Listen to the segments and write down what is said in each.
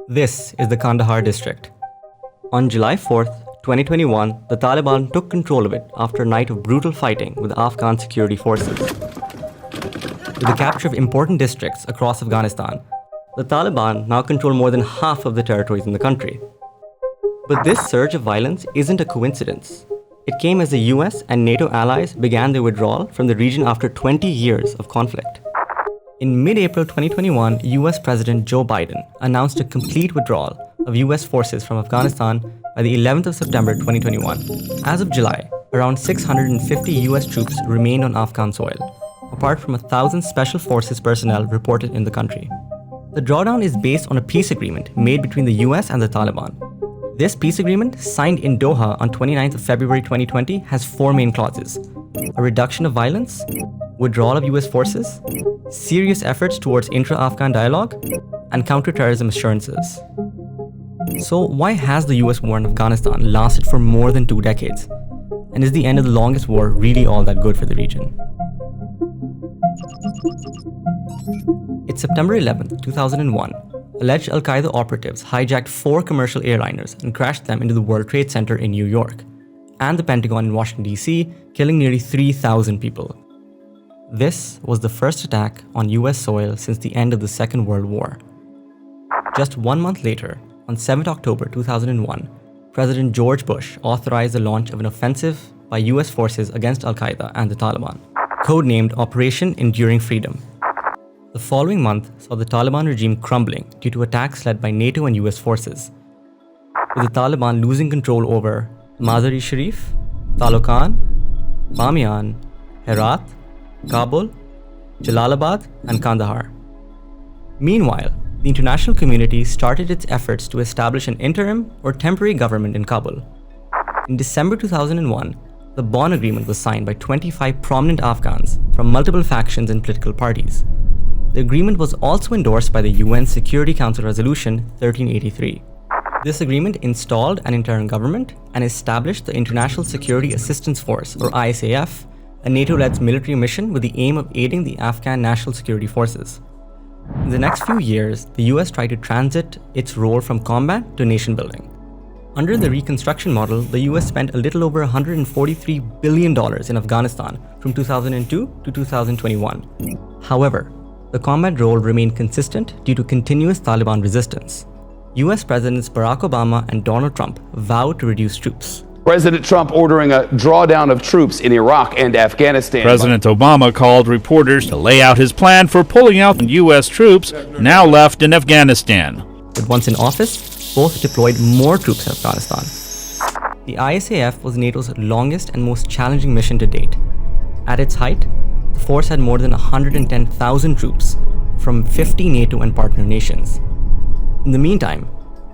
This is the Kandahar district. On July 4th, 2021, the Taliban took control of it after a night of brutal fighting with Afghan security forces. With the capture of important districts across Afghanistan, the Taliban now control more than half of the territories in the country. But this surge of violence isn't a coincidence. It came as the US and NATO allies began their withdrawal from the region after 20 years of conflict. In mid-April 2021, US President Joe Biden announced a complete withdrawal of US forces from Afghanistan by the 11th of September 2021. As of July, around 650 US troops remained on Afghan soil, apart from 1,000 Special Forces personnel reported in the country. The drawdown is based on a peace agreement made between the US and the Taliban. This peace agreement, signed in Doha on 29th of February 2020, has four main clauses: a reduction of violence, withdrawal of US forces, serious efforts towards intra-Afghan dialogue, and counter-terrorism assurances. So why has the US war in Afghanistan lasted for more than 2 decades? And is the end of the longest war really all that good for the region? It's September 11th, 2001. Alleged Al-Qaeda operatives hijacked 4 commercial airliners and crashed them into the World Trade Center in New York, and the Pentagon in Washington, D.C., killing nearly 3,000 people. This was the first attack on US soil since the end of the Second World War. Just 1 month later, on 7th October 2001, President George Bush authorized the launch of an offensive by US forces against Al-Qaeda and the Taliban, codenamed Operation Enduring Freedom. The following month saw the Taliban regime crumbling due to attacks led by NATO and US forces, with the Taliban losing control over Mazar-e-Sharif, Taloqan, Bamiyan, Herat, Kabul, Jalalabad, and Kandahar. Meanwhile, the international community started its efforts to establish an interim or temporary government in Kabul. In December 2001, the Bonn Agreement was signed by 25 prominent Afghans from multiple factions and political parties. The agreement was also endorsed by the UN Security Council Resolution 1383. This agreement installed an interim government and established the International Security Assistance Force, or ISAF, a NATO-led military mission with the aim of aiding the Afghan National Security Forces. In the next few years, the US tried to transit its role from combat to nation building. Under the Reconstruction model, the US spent a little over $143 billion in Afghanistan from 2002 to 2021. However, the combat role remained consistent due to continuous Taliban resistance. US Presidents Barack Obama and Donald Trump vowed to reduce troops. President Trump ordering a drawdown of troops in Iraq and Afghanistan. President Obama called reporters to lay out his plan for pulling out U.S. troops now left in Afghanistan. But once in office, both deployed more troops in Afghanistan. The ISAF was NATO's longest and most challenging mission to date. At its height, the force had more than 110,000 troops from 50 NATO and partner nations. In the meantime,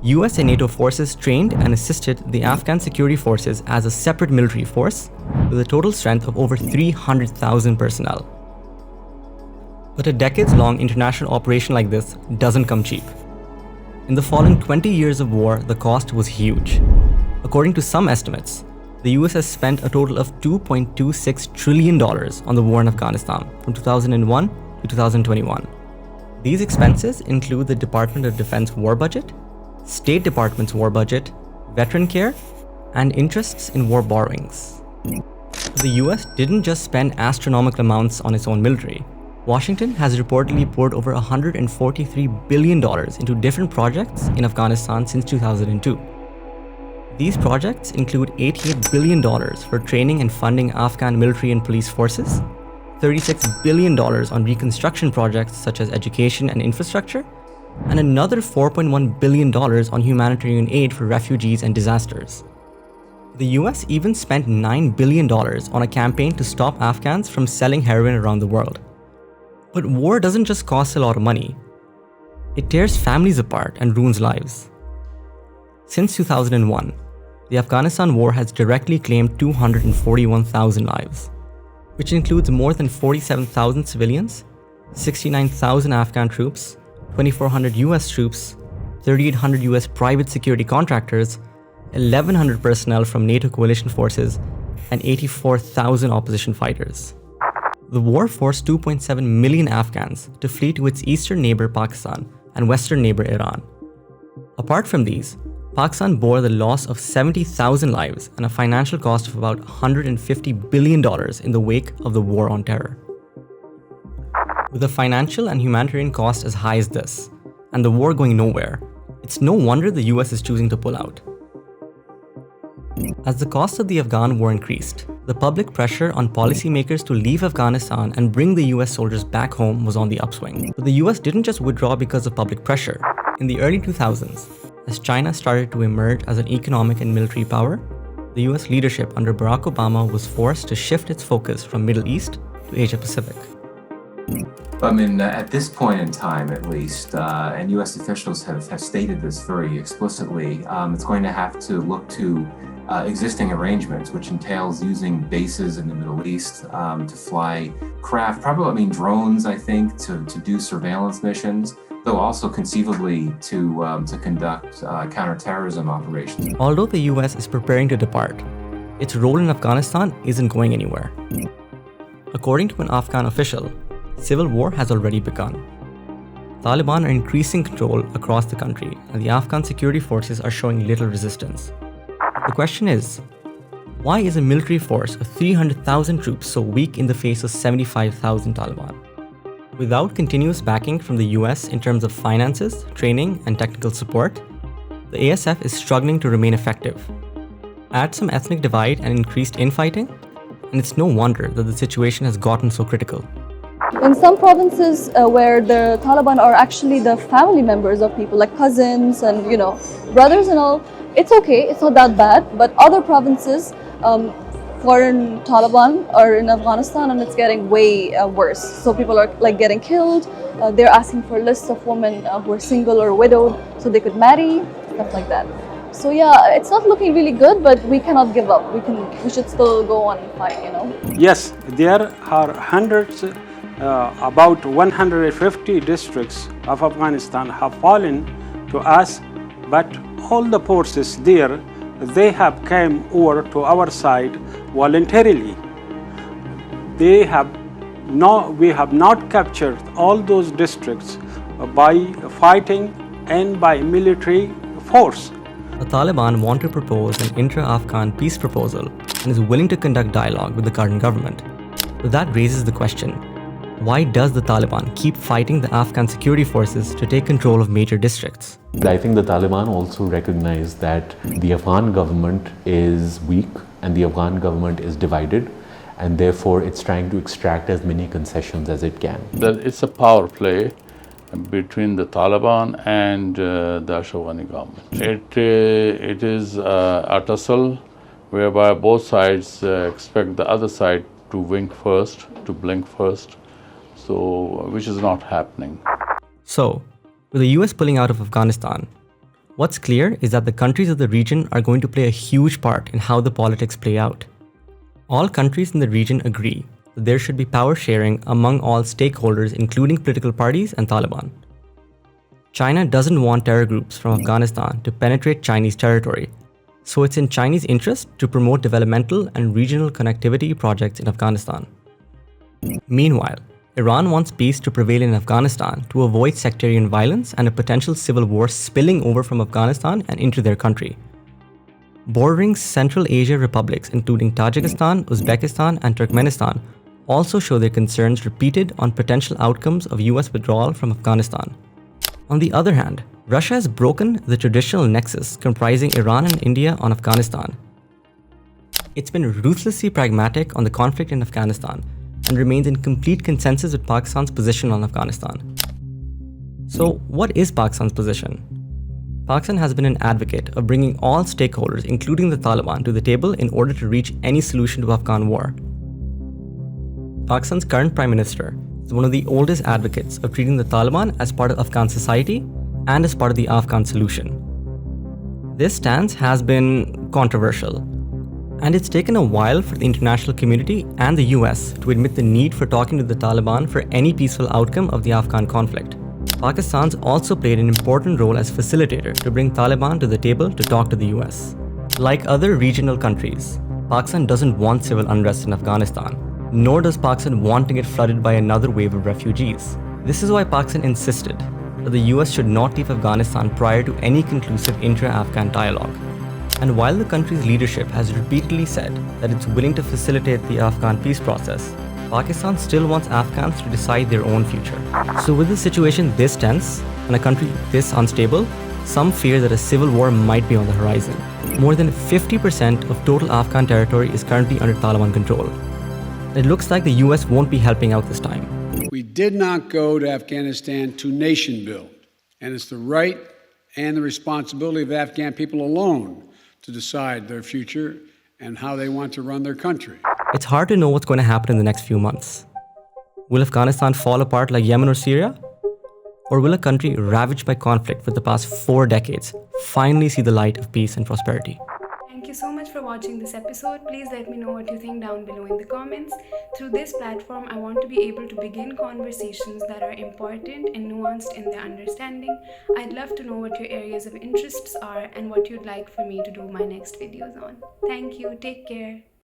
US and NATO forces trained and assisted the Afghan security forces as a separate military force with a total strength of over 300,000 personnel. But a decades-long international operation like this doesn't come cheap. In the following 20 years of war, the cost was huge. According to some estimates, the US has spent a total of $2.26 trillion on the war in Afghanistan from 2001 to 2021. These expenses include the Department of Defense war budget, State Department's war budget, veteran care, and interests in war borrowings. The US didn't just spend astronomical amounts on its own military. Washington has reportedly poured over $143 billion into different projects in Afghanistan since 2002. These projects include $88 billion for training and funding Afghan military and police forces, $36 billion on reconstruction projects such as education and infrastructure, and another $4.1 billion on humanitarian aid for refugees and disasters. The US even spent $9 billion on a campaign to stop Afghans from selling heroin around the world. But war doesn't just cost a lot of money. It tears families apart and ruins lives. Since 2001, the Afghanistan war has directly claimed 241,000 lives, which includes more than 47,000 civilians, 69,000 Afghan troops, 2,400 US troops, 3,800 US private security contractors, 1,100 personnel from NATO coalition forces, and 84,000 opposition fighters. The war forced 2.7 million Afghans to flee to its eastern neighbor Pakistan and western neighbor Iran. Apart from these, Pakistan bore the loss of 70,000 lives and a financial cost of about $150 billion in the wake of the war on terror. With a financial and humanitarian cost as high as this, and the war going nowhere, it's no wonder the US is choosing to pull out. As the cost of the Afghan war increased, the public pressure on policymakers to leave Afghanistan and bring the US soldiers back home was on the upswing. But the US didn't just withdraw because of public pressure. In the early 2000s, as China started to emerge as an economic and military power, the US leadership under Barack Obama was forced to shift its focus from Middle East to Asia Pacific. I mean, at this point in time, at least, and U.S. officials have stated this very explicitly, it's going to have to look to existing arrangements, which entails using bases in the Middle East to fly craft, probably, drones, I think, to do surveillance missions, though also conceivably to conduct counterterrorism operations. Although the US is preparing to depart, its role in Afghanistan isn't going anywhere. According to an Afghan official, civil war has already begun. Taliban are increasing control across the country, and the Afghan security forces are showing little resistance. The question is, why is a military force of 300,000 troops so weak in the face of 75,000 Taliban? Without continuous backing from the US in terms of finances, training, and technical support, the ASF is struggling to remain effective. Add some ethnic divide and increased infighting, and it's no wonder that the situation has gotten so critical. In some provinces where the Taliban are actually the family members of people, like cousins and brothers and all, it's okay, it's not that bad. But other provinces, foreign Taliban are in Afghanistan, and it's getting way worse. So people are getting killed. They're asking for lists of women who are single or widowed so they could marry, stuff like that. So yeah, it's not looking really good, but we cannot give up. We should still go on and fight. Yes, there are hundreds. About 150 districts of Afghanistan have fallen to us, but all the forces there, they have come over to our side voluntarily. We have not captured all those districts by fighting and by military force. The Taliban want to propose an intra-Afghan peace proposal and is willing to conduct dialogue with the current government. But that raises the question, why does the Taliban keep fighting the Afghan security forces to take control of major districts? I think the Taliban also recognize that the Afghan government is weak and the Afghan government is divided, and therefore it's trying to extract as many concessions as it can. It's a power play between the Taliban and the Ashraf Ghani government. It is a tussle whereby both sides expect the other side to wink first, to blink first. So, which is not happening. So, with the US pulling out of Afghanistan, what's clear is that the countries of the region are going to play a huge part in how the politics play out. All countries in the region agree that there should be power sharing among all stakeholders, including political parties and Taliban. China doesn't want terror groups from Afghanistan to penetrate Chinese territory, so it's in Chinese interest to promote developmental and regional connectivity projects in Afghanistan. Meanwhile, Iran wants peace to prevail in Afghanistan to avoid sectarian violence and a potential civil war spilling over from Afghanistan and into their country. Bordering Central Asia republics including Tajikistan, Uzbekistan, and Turkmenistan also show their concerns repeated on potential outcomes of US withdrawal from Afghanistan. On the other hand, Russia has broken the traditional nexus comprising Iran and India on Afghanistan. It's been ruthlessly pragmatic on the conflict in Afghanistan and remains in complete consensus with Pakistan's position on Afghanistan. So, what is Pakistan's position? Pakistan has been an advocate of bringing all stakeholders, including the Taliban, to the table in order to reach any solution to Afghan war. Pakistan's current Prime Minister is one of the oldest advocates of treating the Taliban as part of Afghan society and as part of the Afghan solution. This stance has been controversial, and it's taken a while for the international community and the US to admit the need for talking to the Taliban for any peaceful outcome of the Afghan conflict. Pakistan's also played an important role as facilitator to bring Taliban to the table to talk to the US. Like other regional countries, Pakistan doesn't want civil unrest in Afghanistan, nor does Pakistan want to get flooded by another wave of refugees. This is why Pakistan insisted, that the US should not leave Afghanistan prior to any conclusive intra-Afghan dialogue. And while the country's leadership has repeatedly said that it's willing to facilitate the Afghan peace process, Pakistan still wants Afghans to decide their own future. So with the situation this tense and a country this unstable, some fear that a civil war might be on the horizon. More than 50% of total Afghan territory is currently under Taliban control. It looks like the US won't be helping out this time. We did not go to Afghanistan to nation build, and it's the right and the responsibility of Afghan people alone to decide their future and how they want to run their country. It's hard to know what's going to happen in the next few months. Will Afghanistan fall apart like Yemen or Syria? Or will a country ravaged by conflict for the past 4 decades finally see the light of peace and prosperity? Thank you so much for watching this episode. Please let me know what you think down below in the comments. Through this platform, I want to be able to begin conversations that are important and nuanced in their understanding. I'd love to know what your areas of interests are and what you'd like for me to do my next videos on. Thank you. Take care.